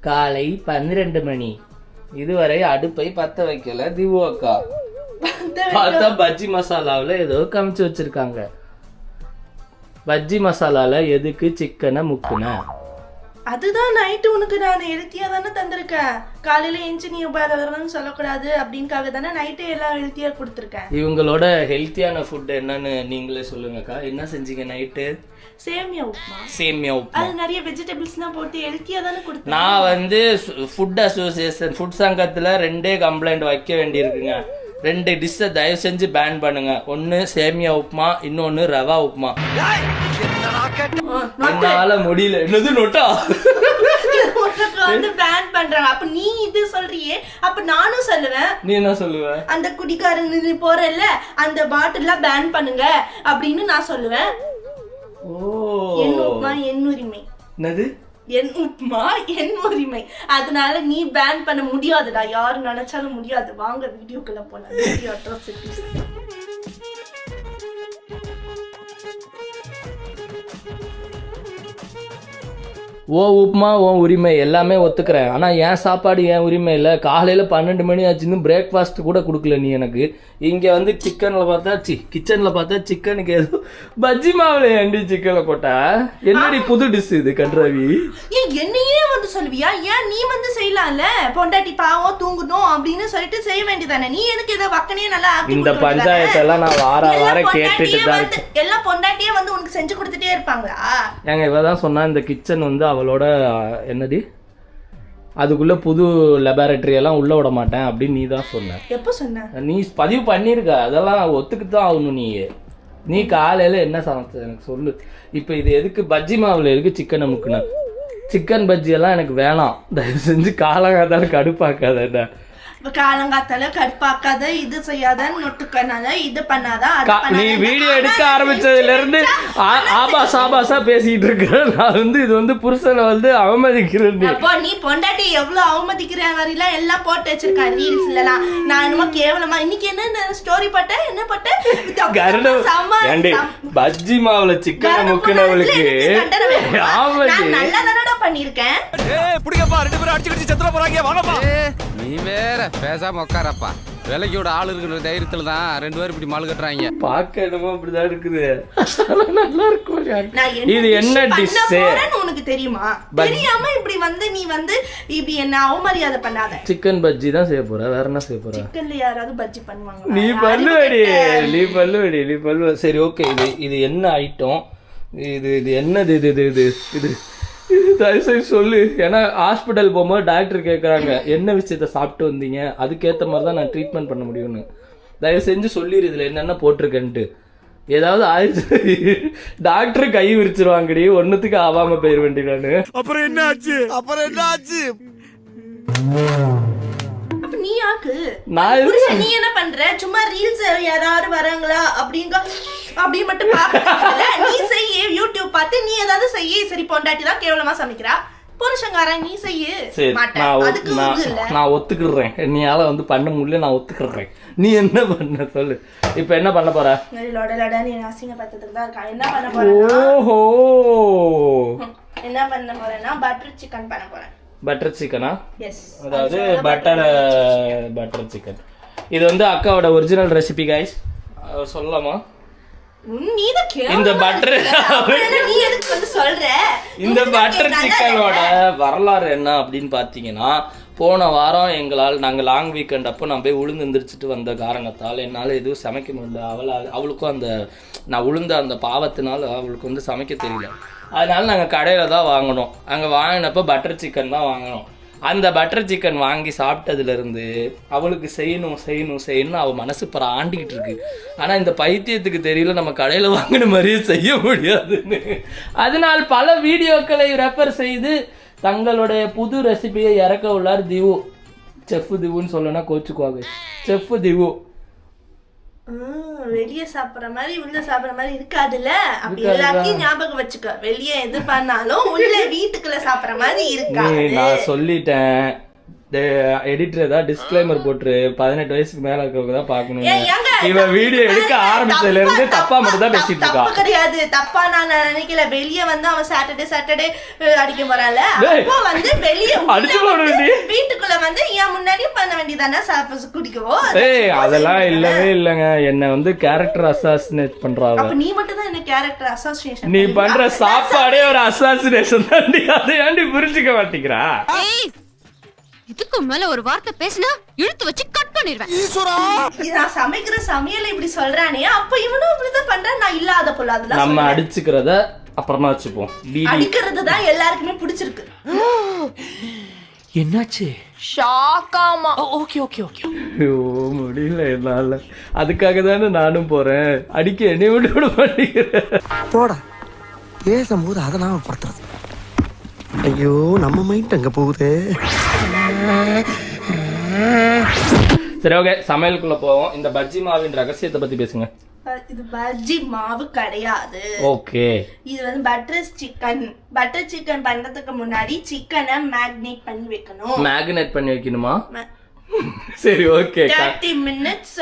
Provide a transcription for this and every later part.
காலை 12 மணி. இதுவரை அடுப்பை பத்த வைக்கல திவு அக்கா. பார்த்தா பஜ்ஜி மசாலாவில் ஏதோ கமிச்சு வச்சிருக்காங்க. பஜ்ஜி மசாலால எதுக்கு சிக்கனை முக்குன? அதுதான் நைட்டு உனக்கு நான் ஹெல்த்தியா தானே தந்திருக்கேன். காலையில எஞ்சி நீ வரணும்னு சொல்லக்கூடாது அப்படின்காக தானே நைட்டு எல்லாம் ஹெல்த்தியா கொடுத்துருக்கேன். இவங்களோட ஹெல்த்தியான ஃபுட் என்னன்னு நீங்களே சொல்லுங்கக்கா. என்ன செஞ்சீங்க நைட்டு? சேமியா உப்புமா. சேமியா உப்புமா. அது நிறைய வெஜிடபிள்ஸ்லாம் போட்டு ஹெல்த்தியா தானே கொடுத்தேன். நான் வந்து ஃபுட் அசோசியேஷன் ஃபுட் சங்கத்துல 2 கம்ப்ளைண்ட் வைக்க வேண்டியிருக்குங்க. 2 டிஷ்ஷை தயவு செஞ்சு பேன் பண்ணுங்க. ஒன்னு சேமியா உப்புமா, இன்னொன்னு ரவா உப்புமா. என்னால முடியல. என்னது நோட்டா வந்து பேன் பண்றாங்க. அப்ப நீ இது சொல்றியே, அப்ப நானும் சொல்லுவேன். நீ என்ன சொல்லுவ? அந்த குடிக்காரன் நீ போறல்ல அந்த பாட்டில் பேன் பண்ணுங்க அப்படின்னு நான் சொல்லுவேன். ஓ, என் உப்புமா என் உரிமை. என்னது என் உப்புமா என் உரிமை. அதனால நீ பேன் பண்ண முடியாதுடா. யாரு நினைச்சாலும் முடியாது. வாங்க வீடியோக்குள்ள போலாம். Video atrocities. ஓ உப்புமா ஓ உரிமை எல்லாமே ஒத்துக்கிறேன். ஆனால் என் சாப்பாடு என் உரிமை இல்லை. காலையில் 12 மணி ஆச்சுன்னு பிரேக்ஃபாஸ்ட் கூட கொடுக்கல நீ எனக்கு. இங்கே வந்து கிச்சனில் பார்த்தா சிக்கனுக்கு ஏதோ பஜ்ஜி மாவில் ஏண்டி சிக்கனில் போட்டா? என்னடி புது டிஷ் இது கன்றாவி? என்னையே வந்து சொல்லுவியா? ஏன் நீ வந்து செய்யலாம்ல? பொண்டாட்டி பாவம் தூங்கணும் அப்படின்னு சொல்லிட்டு செய்ய வேண்டியதானே. நீ எனக்கு இதை வக்கனே நல்லா இந்த பஞ்சாயத்தெல்லாம் நான் வாரம் கேட்டுட்டு தான் இருக்கேன். எல்லாம் பொண்டாட்டியே வந்து உனக்கு செஞ்சு கொடுத்துட்டே இருப்பாங்களா? ஏங்க இவ தான் சொன்னா இந்த கிச்சன் வந்து அவளோட என்னடி அதுக்குள்ள புது லெபார்டரி எல்லாம் உள்ள விட மாட்டேன் அப்படின்னு நீ தான் சொன்ன. எப்போ சொன்ன? நீ பதிவு பண்ணிருக்க. அதெல்லாம் ஒத்துக்குதான் ஆகணும். நீ காலையில என்ன சமைச்ச எனக்கு சொல்லு. இப்ப இது எதுக்கு பஜ்ஜி மாவுல இருக்கு சிக்கனை முக்குன? சிக்கன் பஜ்ஜி எல்லாம் எனக்கு வேணாம். தயவு செஞ்சு காலங்காத்தால கடுப்பாக்காத. என்ன காலங்காத்தால கடுப்பாக்காத, இது செய்யாத, நொட்டுக்கனால இது பண்ணாத. நீ வீடியோ எடுக்க ஆரம்பிச்சதுல இருந்து ஆபாசா பேசிட்டு இருக்க. நான் வந்து இது வந்து புருஷனை வந்து அவமதிக்கிறேன். நீ பொண்டாட்டி எவ்வளவு அவமதிக்கிற மாதிரிலாம் எல்லாம் போட்டு வச்சிருக்க ரீல்ஸ்லாம். நான் என்னமோ கேவலமா இன்னைக்கு என்ன ஸ்டோரி போட்டேன், என்ன போட்டேன்? பஜ்ஜி மாவுல சிக்கன் முக்கினவளுக்கு நல்லா தானடா பண்ணிருக்கேன். நீ வேற பேசாம உட்காரப்பா. விலைக்கோட ஆள் இருக்கிற தைரியத்துல தான் 2 பேரும் இப்படி மால் கட்டுறாங்க. பார்க்க என்னமோ அப்படிதான் இருக்குது. நல்லா இருக்கும். இது என்ன டிஷ் உனக்கு தெரியுமா? தெரியாம இப்படி வந்து நீ வந்து இப்படி என்ன அவமரியாதை பண்ணாத. சிக்கன் பஜ்ஜி தான் செய்ய போற. வேற என்ன செய்ய போற? சிக்கன்ல யாராவது பஜ்ஜி பண்ணுவாங்க? நீ பண்ணுவடி. சரி ஓகே. இது என்ன ஐட்டம்? இது என்னது? இது தயவுசெய்து சொல்லு. ஏன்னா ஹாஸ்பிட்டல் போகும்போது டாக்டர் கேட்குறாங்க என்ன விஷயத்த சாப்பிட்டு வந்தீங்க, அதுக்கேற்ற மாதிரி தான் நான் ட்ரீட்மெண்ட் பண்ண முடியும்னு. தயவு செஞ்சு சொல்லிடு இதில் என்னென்ன போட்டிருக்கேன்ட்டு. ஏதாவது ஆயிடுச்சு டாக்டர் கை விரிச்சிருவாங்கடி. ஒன்னுத்துக்கு ஆகாம போயிட வேண்டி. நானு அப்புறம் என்ன ஆச்சு? நீ ஆக்கு. நீ என்ன பண்ற? சும்மா ரீல்ஸ் யாராவது வராங்களா அப்படி மட்டும் பாக்கல. நீ செய்ய யூடியூப் பார்த்து நீ ஏதாவது செய்ய. சரி பொண்டாட்டி தான் கேவலமா சமைக்கிறா, புருஷங்காரன் நீ செய்ய மாட்டேன். நான் ஒத்துக்கிறேன். நீயால வந்து பண்ண முடியல, நான் ஒத்துக்கிறேன். நீ என்ன பண்ண சொல்லு. இப்ப என்ன பண்ண போற? நீ அசிங்க பத்ததுக்கு தான் என்ன பண்ண போற? ஓஹோ, என்ன பண்ண போறேன்னா பட்டர் சிக்கன் பண்ண போறேன். பட்டர் சிக்கனா? எஸ், அதாவது பட்டர் சிக்கன். இது வந்து அக்காவோட ஒரிஜினல் ரெசிபி கைஸ். சொல்லலாமா? இந்த பட்டர் சிக்கனோட வரலாறு என்ன அப்படின்னு பாத்தீங்கன்னா, போன வாரம் நாங்கள் லாங் வீக்கெண்ட் அப்போ நான் போய் உளுந்து எந்திரிச்சிட்டு வந்த காரணத்தால் என்னால் எதுவும் சமைக்க முடியல. அவளுக்கும் அந்த நான் உளுந்த அந்த பாவத்தினால அவளுக்கு வந்து சமைக்க தெரியல. அதனால நாங்கள் கடையில் தான் வாங்கினோம். அங்கே வாங்கினப்போ பட்டர் சிக்கன் தான் வாங்கினோம். அந்த பட்டர் சிக்கன் வாங்கி சாப்பிட்டதுலேருந்து அவளுக்கு செய்யணும் அவள் மனசு ஆண்டிக்கிட்டு இருக்கு. ஆனால் இந்த பைத்தியத்துக்கு தெரியல நம்ம கடையில் வாங்கின மாதிரியே செய்ய முடியாதுன்னு. அதனால் பல வீடியோக்களை ரெஃபர் செய்து தங்களுடைய புது ரெசிபியை இறக்க உள்ளார் திவு. செஃப் திவுன்னு சொல்லனா கோச்சுக்குவாங்க. செஃப் திவு வெளியே சாப்பிடுற மாதிரி உள்ள சாப்பிடுற மாதிரி இருக்காதுல்ல. அப்படி எல்லாத்தையும் ஞாபகம் வச்சுக்க. வெளியே எது பண்ணாலும் உள்ள வீட்டுக்குள்ள சாப்பிடுற மாதிரி இருக்காது. நான் சொல்லிட்டேன். எடிட்டர் தான் டிஸ்க்ளைமர் போட்டு 18 வயசுக்கு மேல இருக்கவங்க தான் பார்க்கணும். ஏங்க இவன் வீடியோ எடுக்க ஆரம்பிச்சதுல இருந்து தப்பா மட்டும் தான் பேசிட்டு இருக்கா. தப்பு கிடையாது, தப்பா நான் நினைக்கல. வெளிய வந்து அவன் சாட்டர்டே அடிக்க போறான்ல, அப்போ வந்து வெளிய வீட்டுக்குள்ள வந்து ஏன் முன்னாடி பண்ண வேண்டியதானே குடிக்கவோ. அதெல்லாம் இல்லவே இல்லங்க, என்ன வந்து கேரக்டர் அசாசினேட் பண்றாங்க. அப்ப நீ மட்டும் தான் என்ன கேரக்டர் அசாசினேஷன் நீ பண்ற சாப்பாடே ஒரு அசாசினேஷன் தான். அதை ஏன்டி புரிஞ்சுக்க மாட்டேங்கிறா? இதுக்கு மேல ஒரு வார்த்தை பேசினா இழுத்து வச்சு கட் பண்ணிடுவேன். நான் சமைக்கிற சமையல இப்படி சொல்றானே, அப்ப இவனும் இப்படிதான் பண்றான். நான் இல்லாத போல அதெல்லாம் நம்ம அடிச்சுக்கிறத அப்புறமா வச்சுப்போம். அடிக்கிறது தான் எல்லாருக்குமே பிடிச்சிருக்கு. என்னாச்சு? ஷாக்காமா. ஓகே ஐயோ முடியல என்னால. அதுக்காக தானே நானும் போறேன். அடிக்க என்னை விட மாட்டேங்கிறேன். போடா பேசும்போது அதை நாம படுத்துறது. ஐயோ நம்ம மைண்ட் அங்க போகுது. சரி ஓகே, சமையலுக்குள்ள போவோம். இந்த பஜ்ஜி மாவின் ரகசியத்தை பத்தி பேசுங்க. இது பஜ்ஜி மாவு கிடையாது. ஓகே, இது வந்து பட்டர் சிக்கன் பண்றதுக்கு முன்னாடி சிக்கனை மேக்னேட் பண்ணி வைக்கணும். மேக்னேட் பண்ணி வைக்கணுமா? சரி ஓகே, 30 minutes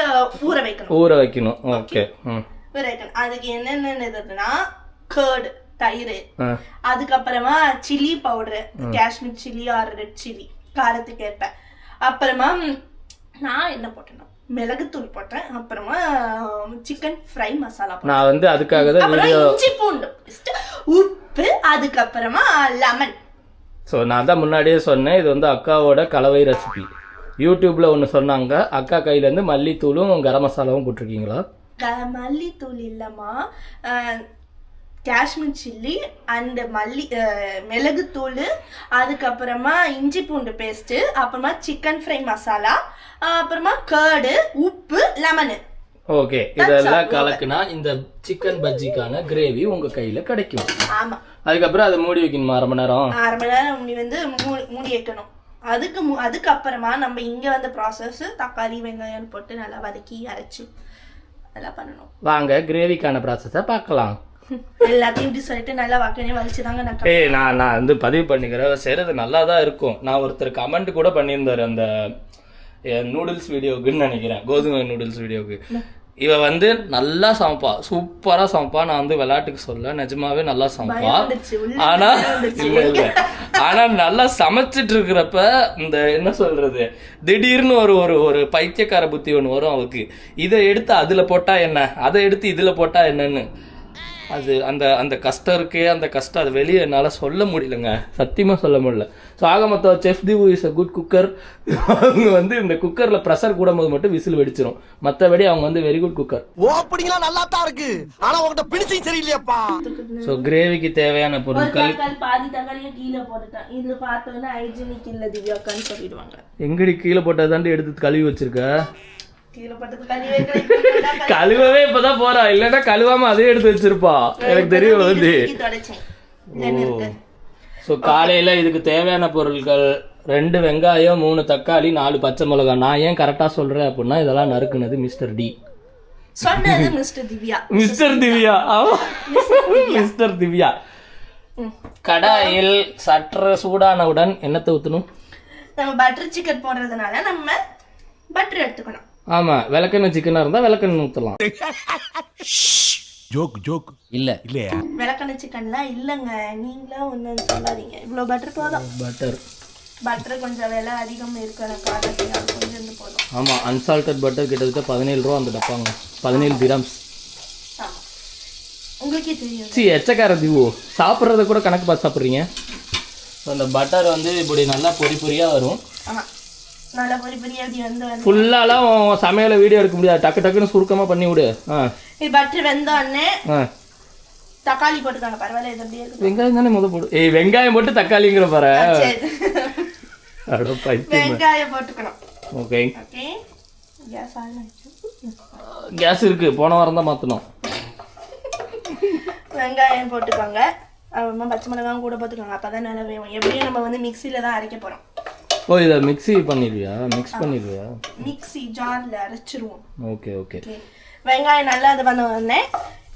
ஊற வைக்கணும். ஓகே. ஊற வைக்கணும். அதுக்கு என்னென்ன கர்ட், தயிர், அதுக்கப்புறமா chilli powder, Kashmir chilli or red chilli காரத்துக்கு ஏற்ப. அப்புறமா நான் என்ன போட்டேன்னா மிளகுத்தூள் போட்டேன். அப்புறமா சிக்கன் ஃப்ரை மசாலா போட்டேன். நான் வந்து அதுக்காக தான் வீடியோ, இஞ்சி பூண்டு பேஸ்ட், உப்பு, அதுக்கப்புறமா லெமன். ஸோ நான் தான் முன்னாடியே சொன்னேன், இது வந்து அக்காவோட கலவை ரெசிபி. யூடியூப்ல ஒன்று சொன்னாங்க, அக்கா கையிலேருந்து மல்லித்தூளும் கரம் மசாலாவும் போட்டிருக்கீங்களா? மல்லித்தூள் இல்லைம்மா, காஷ்மீர் சில்லி அண்ட் மிளகுத்தூள், அதுக்கப்புறமா இஞ்சி பூண்டு பேஸ்ட், அப்புறமா சிக்கன் ஃப்ரை மசாலா, அப்புறமா கர்டு, உப்பு, லெமனு. ஓகே, இதெல்லாம் கலக்குனா இந்த சிக்கன் பஜ்ஜிக்கான கிரேவி உங்க கையில கிடைக்கும். ஆமா, அதுக்கப்புறம் அதை மூடி வைக்கணுமா? அரை மணி நேரம் நீ வந்து மூடி வைக்கணும். அதுக்கப்புறமா நம்ம இங்க வந்து ப்ராசஸ் தக்காளி வெங்காயம் போட்டு நல்லா வதக்கி அரைச்சு அதெல்லாம் பண்ணணும். வாங்க கிரேவிக்கான ப்ராசஸை பார்க்கலாம். எல்லாத்தையும் இப்படி சொல்லிட்டு நல்லா வாக்கினே வலிச்சுதாங்க நான் வந்து பதிவு பண்ணிக்கிறேன். சரி, அது நல்லா தான் இருக்கும். நான் ஒருத்தர் கமெண்ட் கூட பண்ணியிருந்தாரு அந்த நூடுல்ஸ் வீடியோக்குன்னு நினைக்கிறேன், கோதுமை நூடுல்ஸ் வீடியோக்கு. இவ வந்து நல்லா சமைப்பா, சூப்பரா சமைப்பா. நான் வந்து விளையாட்டுக்கு சொல்ல, நிஜமாவே நல்லா சமைப்பா. ஆனா இல்ல ஆனா நல்லா சமைச்சிட்டு இருக்கிறப்ப இந்த என்ன சொல்றது, திடீர்னு ஒரு ஒரு ஒரு பைத்தியக்கார புத்தி ஒண்ணு வரும் அவருக்கு. இதை எடுத்து அதுல போட்டா என்ன, அதை எடுத்து இதுல போட்டா என்னன்னு. அது அந்த அந்த கஷ்டம் இருக்கே, அந்த கஷ்டம் அது வெளியே என்னால் சொல்ல முடியலங்க, சத்தியமாக சொல்ல முடியல. ஸோ ஆக மொத்தம் chef திவு is a good cooker. அவங்க வந்து இந்த குக்கரில் ப்ரெஷர் கூடும் போது மட்டும் விசில் வெடிச்சிரும், மற்றபடி அவங்க வந்து வெரி குட் குக்கர். ஓப்பனிங்லாம் நல்லா தான் இருக்கு, ஆனா உங்ககிட்ட பினிஷிங் சரியில்லையாப்பா. ஸோ கிரேவிக்கு தேவையான பொருட்கள் பாதி தக்காளியை கீழே போட்டுட்டேன். இதுல பார்த்தோன்னா ஹைஜீனிக் இல்லை திவ்யாக்கான்னு சொல்லிடுவாங்க. எங்கடி கீழே போட்டது தாண்டி எடுத்து கழுவி வச்சிருக்க? கழுவவே இப்பதான் போறா, இல்லன்னா கழுவாம அதே எடுத்து வச்சிருப்பா. எனக்கு தெரியும் வந்து. ஸோ காலையில இதுக்கு தேவையான பொருட்கள் 2 வெங்காயம், 3 தக்காளி, 4 பச்சை மிளகாய். நான் ஏன் கரெக்டா சொல்றேன் அப்படின்னா, இதெல்லாம் நறுக்குனது மிஸ்டர் டி. மிஸ்டர் திவ்யா. கடாயில் சற்று சூடானவுடன் என்னத்தை ஊத்தணும்? நம்ம பட்டர் சிக்கன் போடுறதுனால நம்ம பட்டர் எடுத்துக்கணும். ஆமா, விளக்கெண்ணெய் சிக்கனா இருந்தா விளக்கெண்ணெய் ஊத்தலாம். ஜோக் இல்ல இல்லையா? விளக்கெண்ணெய் சிக்கன்லாம் இல்லங்க, நீங்களா ஒண்ணு சொல்லாதீங்க. இவ்வளவு பட்டர் போதும். பட்டர் கொஞ்சம் விலை அதிகம் இருக்கணும், கொஞ்சம் போதும். ஆமா, அன்சால்டட் பட்டர் கிட்டத்தட்ட 17 ரூபா அந்த டப்பாங்க, 17 திரம்ஸ். உங்களுக்கே தெரியும். சி எச்சக்கார திவு, சாப்பிட்றத கூட கணக்கு பார்த்து சாப்பிட்றீங்க. அந்த பட்டர் வந்து இப்படி நல்லா பொரி பொரியா வரும். ஆமா, நல்லா பொரி பொரியா வந்து ஃபுல்லாலாம் சமையல வீடியோ எடுக்க முடியாது, டக்கு டக்குன்னு சுருக்கமா பண்ணி விடு. இது பட்டர் வெந்த உடனே தக்காளி போட்டுக்காங்க. பரவாயில்ல, இது அப்படியே இருக்கு. வெங்காயம் தானே முத போடு. வெங்காயம் போட்டு தக்காளிங்கிற பாரு. வெங்காயம் போட்டுக்கணும். ஓகே, கேஸ் கேஸ் இருக்கு, போன வாரம் தான் மாத்தணும். வெங்காயம் போட்டுக்கோங்க, அப்புறமா பச்சை மிளகாயும் கூட போட்டுக்கோங்க, அப்பதான் நல்லா வேகும். எப்படியும் நம்ம வந்து மிக்சியில தான் அரைக்க போறோம். ஓ, இதை மிக்ஸ் பண்ணிடுவியா? மிக்ஸி ஜார்ல அரைச்சிருவோம். Okay okay. வெங்காயம் நல்லா அது பண்ண உடனே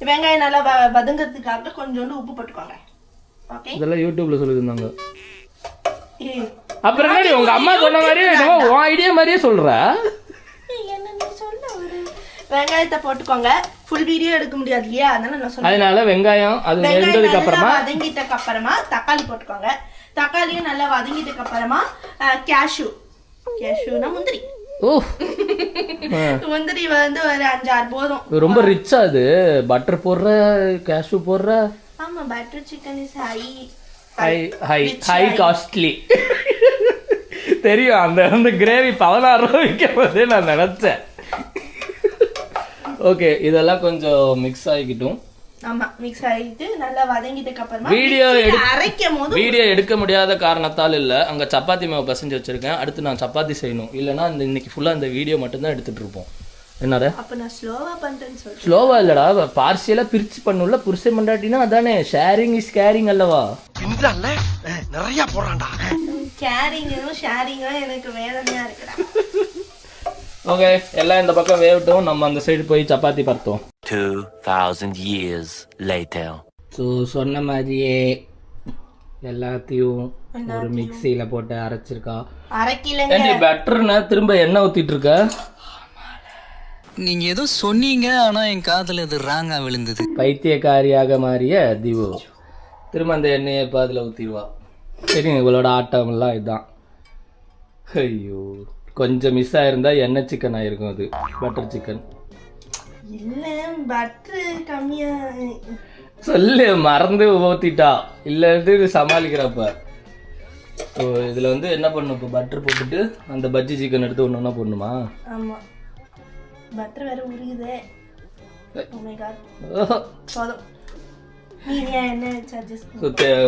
வெங்காயம் நல்லா வதங்கிறதுக்காக கொஞ்சோண்டு உப்பு போட்டுக்கோங்க. ஓகே, இதெல்லாம் யூடியூப்ல சொல்லிருந்தாங்க. அப்புறம் என்னடி உங்க அம்மா சொன்ன மாதிரியே உன் ஐடியா மாதிரியே சொல்ற? என்ன நீ சொல்ல ஒரு வெங்காயத்தை போட்டுக்கோங்க. ஃபுல் வீடியோ எடுக்க முடியாது இல்லையா, அதனால நான் சொல்றேன். அதனால வெங்காயம் அது வெந்ததுக்கு அப்புறமா வதங்கிட்டதுக்கு அப்புறமா தக்காளி போட்டுக்கோங்க. தக்காளியும் நல்லா வதங்கிட்டதுக்கு அப்புறமா கேஷ்யூனா முந்திரி. முந்திரி வந்து ஒரு 5-6 போதும். ரொம்ப ரிச்சா அது. பட்டர் போடுற, கேஷ்யூ போடுற. ஆமா, butter chicken is high costly. தெரியும். அந்த கிரேவி 16 ரூபாய் விற்கும் போதே நான் நினைச்சேன். ஓகே, இதெல்லாம் கொஞ்சம் மிக்ஸ் ஆகிக்கிட்டும். ஆமா, மிக்ஸ் ஆகிட்டு நல்லா வதங்கிட்டதுக்கு அப்புறமா வீடியோ எடுக்க முடியாத காரணத்தால் இல்ல, அங்க சப்பாத்தி மாவு பசஞ்சு வச்சிருக்கேன். அடுத்து நான் சப்பாத்தி செய்யணும். இல்லைன்னா இன்னைக்கு ஃபுல்லா இந்த வீடியோ மட்டும் தான் எடுத்துட்டு இருப்போம். என்னடா அப்ப நான் ஸ்லோவா பண்றேன்னு சொல்றேன். ஸ்லோவா இல்லடா, பார்சியலா பிரிச்சு பண்ணுல. புருஷன் மண்டாட்டினா அதானே, ஷேரிங் இஸ் கேரிங் அல்லவா? பின்றால நிறைய போறான்டா. கேரிங்கும் ஷேரிங்கும் எனக்கு வேதனையா இருக்குடா. ஓகே, எல்லாம் இந்த பக்கம் வேவட்டும். நம்ம அந்த சைடு போய் சப்பாத்தி பார்த்தோம். 2000 years later. ஸோ சொன்ன மாதிரியே எல்லாத்தையும் ஒரு மிக்சியில போட்டு அரைச்சிருக்கா. அரைக்கிலங்க பெட்டர்னா திரும்ப எண்ணெய் ஊத்திட்டு இருக்க. நீங்க ஏதோ சொன்னீங்க, ஆனா என் காதுல இது ராங்கா விழுந்தது. பைத்தியக்காரியாக மாறிய திவு திரும்ப அந்த எண்ணெயை இப்போ அதில் ஊற்றிடுவா. சரி, இவளோட ஆட்டம்லாம் இதுதான். ஐயோ, கொஞ்சம் மிஸ் ஆயிருந்தா எண்ணெய் சிக்கன் ஆயிருக்கும். அது பட்டர் சிக்கன் இல்ல, பட்டர் கம்மியா சொல்லு. மறந்து ஊற்றிட்டா இல்லைன்னு சமாளிக்கிறப்ப. ஸோ இதில் வந்து என்ன பண்ணும், இப்போ பட்டர் போட்டுட்டு அந்த பஜ்ஜி சிக்கன் எடுத்து ஒன்று ஒன்றா போடணுமா? ஆமா, பட்டர் வேற உருகுதே.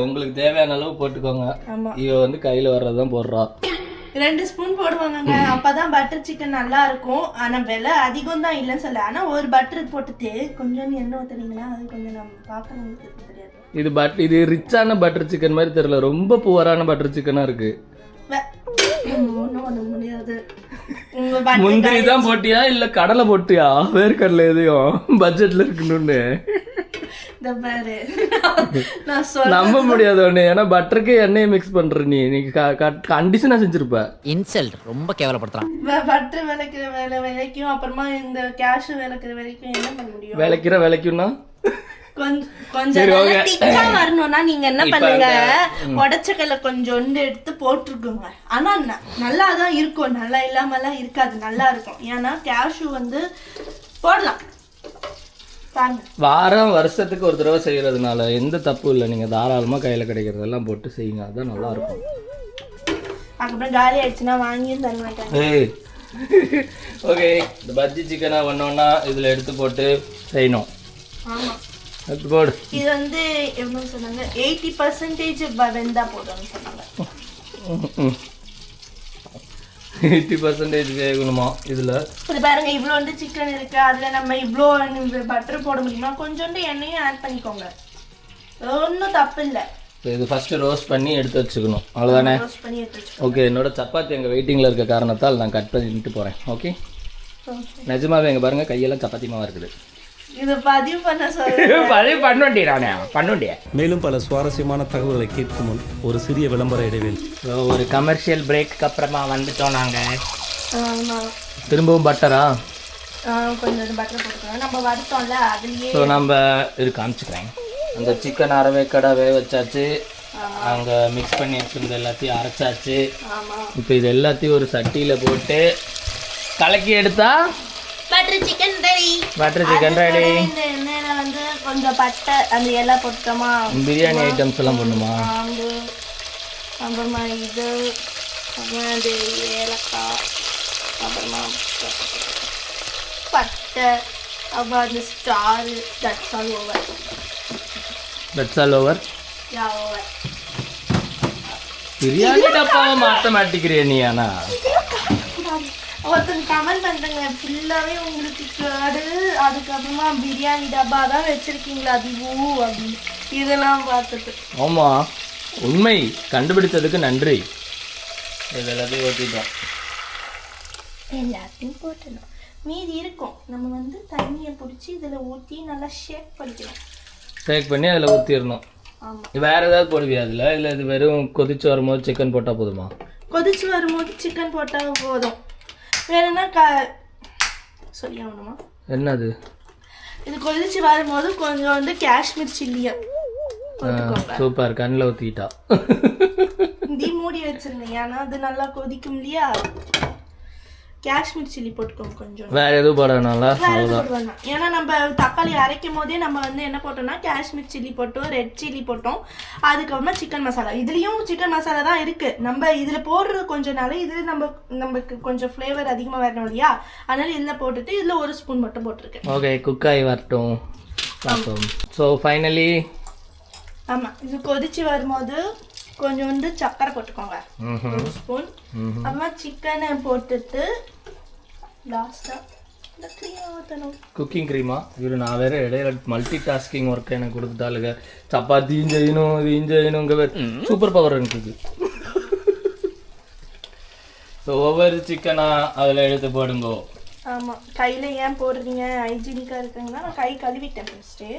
உங்களுக்கு தேவையான அளவு போட்டுக்கோங்க. இவ வந்து கையில வர்றதுதான் போடுறா. 2 ஸ்பூன் போடுவாங்க, அப்பதான் பட்டர் சிக்கன் நல்லா இருக்கும். ஆனா விலை அதிகம் தான் இல்லைன்னு சொல்ல. ஆனா ஒரு பட்டர் போட்டுட்டு கொஞ்சம் எண்ணெய் ஊத்துனீங்கன்னா அது கொஞ்சம் நம்ம பார்க்கறவங்களுக்கு தெரியாது. இது ரிச்சான பட்டர் சிக்கன் மாதிரி தெரியல, ரொம்ப புவரான பட்டர் சிக்கனா இருக்கு. முந்திரி தான் போட்டியா இல்ல கடலை போட்டியா? வேர்க்கடலை எதையும் பட்ஜெட்ல இருக்கணும்னு நம்ப முடியாது ஒண்ணு. ஏன்னா பட்டருக்கு எண்ணெயை மிக்ஸ் பண்ற நீ கண்டிஷனா செஞ்சிருப்ப. இன்சல்ட், ரொம்ப கேவலப்படுத்துறான். பட்டர் விளக்குற விலைக்கும் அப்புறமா இந்த கேஷ் விளக்குற வரைக்கும் என்ன பண்ண முடியும்? விளக்கும்னா கொஞ்சம் வரணும்னா நீங்க என்ன பண்ணுங்க, உடச்சக்கல்ல கொஞ்சோண்டு எடுத்து போட்டுருக்குங்க. ஆனா நல்லாதான் இருக்கும், நல்லா இல்லாமலாம் இருக்காது, நல்லா இருக்கும். ஏன்னா கேஷ்யூ வந்து போடலாம். வாரம் வருஷத்துக்கு ஒரு தடவை செய்யறதுனால எந்த தப்பு இல்லை. நீங்க தாராளமா கையில கிடைக்கிறதெல்லாம் போட்டு செய்யுங்க, அதுதான் நல்லா இருக்கும். அதுக்கப்புறம் காலி ஆயிடுச்சுன்னா வாங்கியும் தர மாட்டாங்க. ஓகே, இந்த பஜ்ஜி சிக்கனை ஒன்னொன்னா இதுல எடுத்து போட்டு செய்யணும். ஆமா, இது வந்து எவ்வளவு சொன்னாங்க, 80% வெந்தா போதும்னு சொன்னாங்க. 80% வேகணுமா இதுல? இது பாருங்க, இவ்வளோண்டு சிக்கன் இருக்கு, அதுல நம்ம இவ்வளோ பட்டர் போட முடியுமா? கொஞ்சோண்டு எண்ணெயும் ஆட் பண்ணிக்கோங்க, ஒன்றும் தப்பு இல்லை. இது ஃபர்ஸ்ட் ரோஸ்ட் பண்ணி எடுத்து வச்சுக்கணும், அவ்வளோதானே? ஓகே, என்னோட சப்பாத்தி எங்கள் வெயிட்டிங்கில் இருக்க காரணத்தால் நான் கட் பண்ணிட்டு போகிறேன். ஓகே, நிஜமாவே எங்க பாருங்க கையெல்லாம் சப்பாத்தி மாவா இருக்குது. இது பதிவு பண்ண சொல்லுண்டியா. மேலும் பல சுவாரஸ்யமான தகவல்களை கேட்கும் முன் ஒரு சிறிய விளம்பர இடைவேளை. ஒரு கமர்ஷியல் பிரேக்கு அப்புறமா வந்துட்டோம் நாங்கள். திரும்பவும் பட்டரா கொஞ்சம் பட்டர் போட்டுக்கலாம், நம்ம வறுத்தோம்ல அதுலயே. ஸோ நம்ம இது காமிச்சுக்கிறேன். அந்த சிக்கன் அரவேக்கடை வேக வச்சாச்சு, அங்கே மிக்ஸ் பண்ணி வச்சுருந்த எல்லாத்தையும் அரைச்சாச்சு. இப்போ இது எல்லாத்தையும் ஒரு சட்டியில் போட்டு கலக்கி எடுத்தா butter chicken ready. Butter chicken ready. இந்த எண்ணெயில வந்து கொஞ்சம் பட்டை அந்த எல்லாம் போட்டோமா, பிரியாணி ஐட்டம்ஸ் எல்லாம் பண்ணுமா, அப்புறமா இது, அப்புறமா அது ஏலக்காய், அப்புறமா பட்டை, அப்புறம் அந்த star. That's all over. That's all over. Yeah over. Biryani டப்பாவை மாற்ற மாட்டேங்கிறிய நீ? ஆனா ஒருத்தங்க கமெண்ட் பண்றேங்க, ஃபுல்லாவே உங்களுக்கு கேடு, அதுக்கப்புறமா பிரியாணி டப்பா தான் வச்சிருக்கீங்களா அதிகூ அப்படின்னு. இதெல்லாம் பார்த்துட்டு ஆமா, உண்மை கண்டுபிடித்ததுக்கு நன்றி. இது எல்லாத்தையும் ஊற்றிட்டோம், எல்லாத்தையும் போட்டணும். மீதி இருக்கும், நம்ம வந்து தண்ணியை பிடிச்சி இதில் ஊற்றி நல்லா ஷேக் பண்ணிக்கலாம். ஷேக் பண்ணி அதில் ஊற்றிடணும். வேற ஏதாவது போடுவியா அதில்? இல்லை இது வெறும் கொதிச்சு வரும்போது சிக்கன் போட்டால் போதுமா? கொதிச்சு வரும்போது சிக்கன் போட்டால் போதும். வேணும்னா சொல்லியாகணுமா? என்னது? இது கொதிச்சு வரும்போது கொஞ்சம் வந்து காஷ்மீர் சில்லியா போட்டுக்கோங்க. சூப்பர், கண்ணில் ஊற்றிக்கிட்டா. இதை மூடி வச்சிருங்க, ஏன்னா அது நல்லா கொதிக்கும் இல்லையா. காஷ்மீர் சில்லி போட்டுக்கோங்க கொஞ்சம். வேற எதுவும் போடணும்ல? ஏன்னா நம்ம தக்காளி அரைக்கும் போதே நம்ம வந்து என்ன போட்டோம்னா காஷ்மீர் சில்லி போட்டோம், ரெட் சில்லி போட்டோம், அதுக்கப்புறமா சிக்கன் மசாலா. இதுலயும் சிக்கன் மசாலா தான் இருக்கு. நம்ம இதுல போடுறது கொஞ்ச நாள் இதுல நமக்கு கொஞ்சம் ஃப்ளேவர் அதிகமா வரணும் இல்லையா, அதனால இதுல போட்டுட்டு இதுல 1 ஸ்பூன் மட்டும் போட்டிருக்கேன். ஓகே, குக் ஆகி வரட்டும். ஸோ ஃபைனலி ஆமா, இது கொதிச்சு வரும்போது கொஞ்சம் வந்து சக்கரை போட்டுக்கோங்க, 1 ஸ்பூன். அப்புறமா சிக்கனை போட்டுட்டு லாஸ்டா இந்த க்ரீம் ஊற்றணும். Cooking crema? இவர் நான் வேற இடையில மல்டி டாஸ்கிங் ஒர்க் எனக்கு கொடுத்துட்டாளுங்க. சப்பாத்தியும் செய்யணும், இதையும் செய்யணுங்க. சூப்பர் பவர் இருக்குது. ஸோ ஒவ்வொரு சிக்கனா அதில் எடுத்து போடுங்க. ஆமாம், கையில் ஏன் போடுறீங்க, ஹைஜீனிக்காக இருக்குங்கன்னா நான் கை கழுவிட்டேன் ஃபஸ்ட்டு,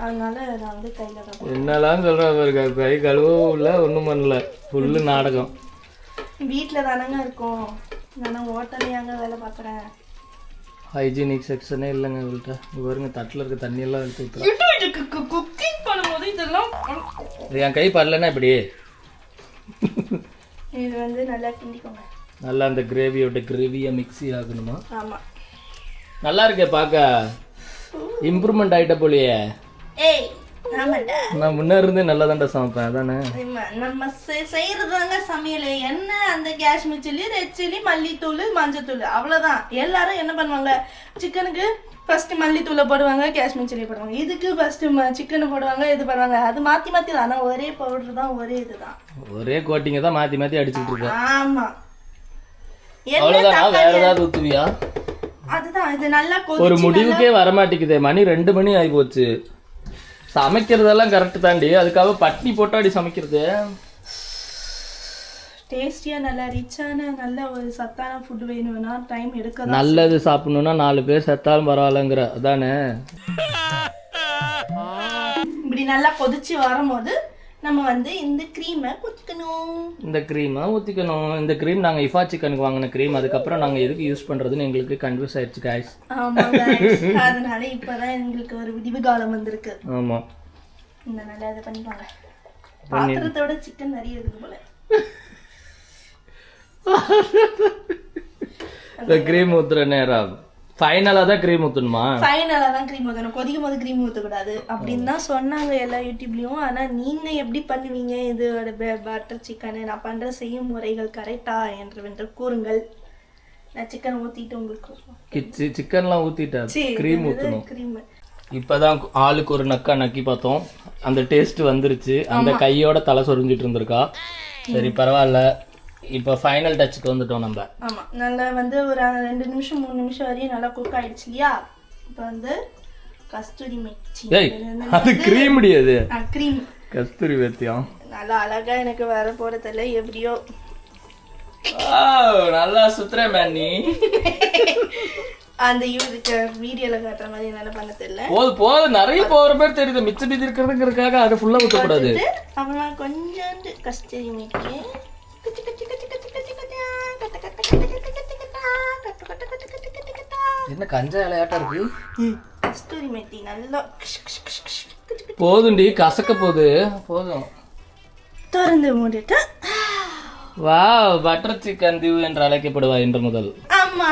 அதனால நான் வந்து கையில் தான். என்னெல்லாம் சொல்கிறேன், கை கழுவும் இல்லை, ஒன்றும் பண்ணல, ஃபுல்லு நாடகம். வீட்டில் தானங்க இருக்கோம், நான் ஹோட்டல்லையாங்க வேலை பார்க்குறேன். ஹைஜீனிக் செக்ஷனே இல்லைங்க இவள்கிட்ட. பாருங்க, தட்டில் இருக்க தண்ணியெல்லாம் எடுத்து ஊற்றுறேன். குக்கிங் பண்ணும்போது இதெல்லாம் என் கை படலன்னா இப்படி இது வந்து நல்லா கிண்டிக்கோங்க. நல்லா அந்த கிரேவியை மிக்ஸி ஆகணுமா? ஆமாம், நல்லா இருக்கே பார்க்க. இம்ப்ரூவ்மெண்ட் ஆகிட்ட போலியே. ஏய் ஆமாண்டா, நான் முன்னே இருந்தே நல்லா தான்டா சமைப்பேன், அதானே? நம்ம செய்யறதாங்க சமையல். என்ன அந்த காஷ்மீர் சில்லி, ரெட் சில்லி, மல்லித்தூள், மஞ்சத்தூள், அவ்வளோதான். எல்லாரும் என்ன பண்ணுவாங்க, சிக்கனுக்கு ஃபர்ஸ்ட் மல்லித்தூளை போடுவாங்க, காஷ்மீர் சில்லி போடுவாங்க, இதுக்கு ஃபர்ஸ்ட் சிக்கனை போடுவாங்க, இது பண்ணுவாங்க. அது மாற்றி மாற்றி தான், ஆனால் ஒரே பவுடர் தான், ஒரே இதுதான், ஒரே கோட்டிங்க தான் மாற்றி மாற்றி அடிச்சுட்டு இருக்கேன். ஆமாம், அவ்வளோதான். வேற ஏதாவது ஊற்றுவியா? அதுதான் இது நல்லா ஒரு முடிவுக்கே வரமாட்டேங்குதே. மணி 2 மணி ஆகி போச்சு. சமைக்கிறதெல்லாம் கரெக்டு தாண்டி, அதுக்காக பட்னி போட்டாடி சமைக்கிறது. டேஸ்டியாக நல்லா ரிச்சான நல்ல ஒரு சத்தான ஃபுட் வேணும்னா டைம் எடுக்க. நல்லது சாப்பிடணும்னா 4 பேர் செத்தாலும் பரவாயில்லங்கிற, அதானே? இப்படி நல்லா கொதிச்சு வரும்போது நம்ம வந்து இந்த க்ரீமை ஊற்றிக்கணும். இந்த க்ரீம் நாங்கள் இஃபா சிக்கனுக்கு வாங்கின க்ரீம். அதுக்கப்புறம் நாங்கள் எதுக்கு யூஸ் பண்ணுறதுன்னு எங்களுக்கு கன்ஃபியூஸ் ஆயிடுச்சு காய்ஸ். ஆமாங்க, அதனால இப்போதான் எங்களுக்கு ஒரு விடிவு காலம் வந்திருக்கு. ஆமாம், இந்த நல்லா இதை பண்ணிப்பாங்க. பாத்திரத்தோட சிக்கன் நிறைய இருக்குது போல. இந்த க்ரீம் ஊற்றுற நேரம் ஃபைனலாக தான் க்ரீம் ஊற்றணுமா? ஃபைனலாக தான் க்ரீம் ஊற்றணும், கொதிக்கும் போது க்ரீம் ஊற்றக்கூடாது அப்படின்னு தான் சொன்னாங்க எல்லா யூடியூப்லேயும். ஆனால் நீங்கள் எப்படி பண்ணுவீங்க இதோட பட்டர் சிக்கனு, நான் பண்ணுற செய்யும் முறைகள் கரெக்டா என்று கூறுங்கள். நான் சிக்கன் ஊற்றிட்டு உங்களுக்கு சிக்கன்லாம் ஊற்றிட்டேன், க்ரீம் ஊற்றணும். க்ரீம் இப்போதான் ஆளுக்கு ஒரு நக்கா நக்கி பார்த்தோம், அந்த டேஸ்ட் வந்துருச்சு. அந்த கையோட தலை சொரிஞ்சிட்டு இருந்திருக்கா. சரி பரவாயில்ல, இப்போ ஃபைனல் டச்சுக்கு வந்துட்டோம் நம்ம. ஆமாம், நல்லா வந்து ஒரு 2 நிமிஷம் 3 நிமிஷம் வரையும் நல்லா குக் ஆயிடுச்சு இல்லையா. இப்போ வந்து கஸ்தூரி மெத்தி. அது க்ரீம் முடியாது, க்ரீம் கஸ்தூரி மெத்தியம். நல்லா அழகா எனக்கு வர போட தெரியல, எப்படியோ நல்லா சுத்துறேன் மேன் நீ. அந்த வீடியோல காட்டுற மாதிரி என்னால பண்ண தெரியல. போதும் நிறைய போகிற பேர் தெரியுது, மிச்சம் மீதி இருக்கிறதுங்கிறதுக்காக அதை ஃபுல்லாக ஊற்றக்கூடாது. அப்புறமா கொஞ்சோண்டு கஸ்தூரி மெத்தி. என்ன கஞ்சா இலையாட்டா இருக்கு? கஸ்தூரி மெத்தி நல்லா போதுண்டி, கசக்க போதும். திறந்து மூடிட்டு பட்டர் சிக்கன் தீவு என்று அழைக்கப்படுவா இன்று முதல். ஆமா,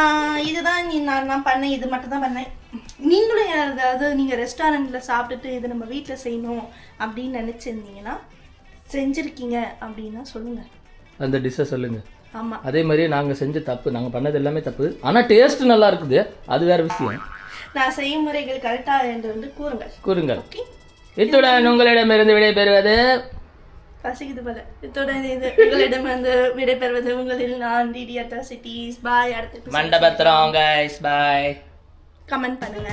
இதுதான் நான் பண்ணேன், இது மட்டும் தான் பண்ணேன். நீங்களும் ஏதாவது நீங்க ரெஸ்டாரண்ட்ல சாப்பிட்டுட்டு இது நம்ம வீட்டில் செய்யணும் அப்படின்னு நினைச்சிருந்தீங்கன்னா, செஞ்சிருக்கீங்க அப்படின்னா சொல்லுங்க, அந்த டிஷ்ஷை சொல்லுங்க. ஆமா, அதே மாதிரி நாங்க செஞ்ச தப்பு, நாங்க பண்ணது எல்லாமே தப்பு, ஆனா டேஸ்ட் நல்லா இருக்குது, அது வேற விஷயம். நான் செய்யும் முறைகள் கரெக்டா என்று வந்து கூறுங்கள். இத்துடன் உங்களிடமிருந்து விடைபெறுவது பசிக்குது போல. இத்துடன் இது உங்களிடம் வந்து விடைபெறுவது உங்களில் நான் டிடி அட்ராசிட்டிஸ். பாய். அடுத்த மண்டபத்திரம் கைஸ், பாய். கமெண்ட் பண்ணுங்க.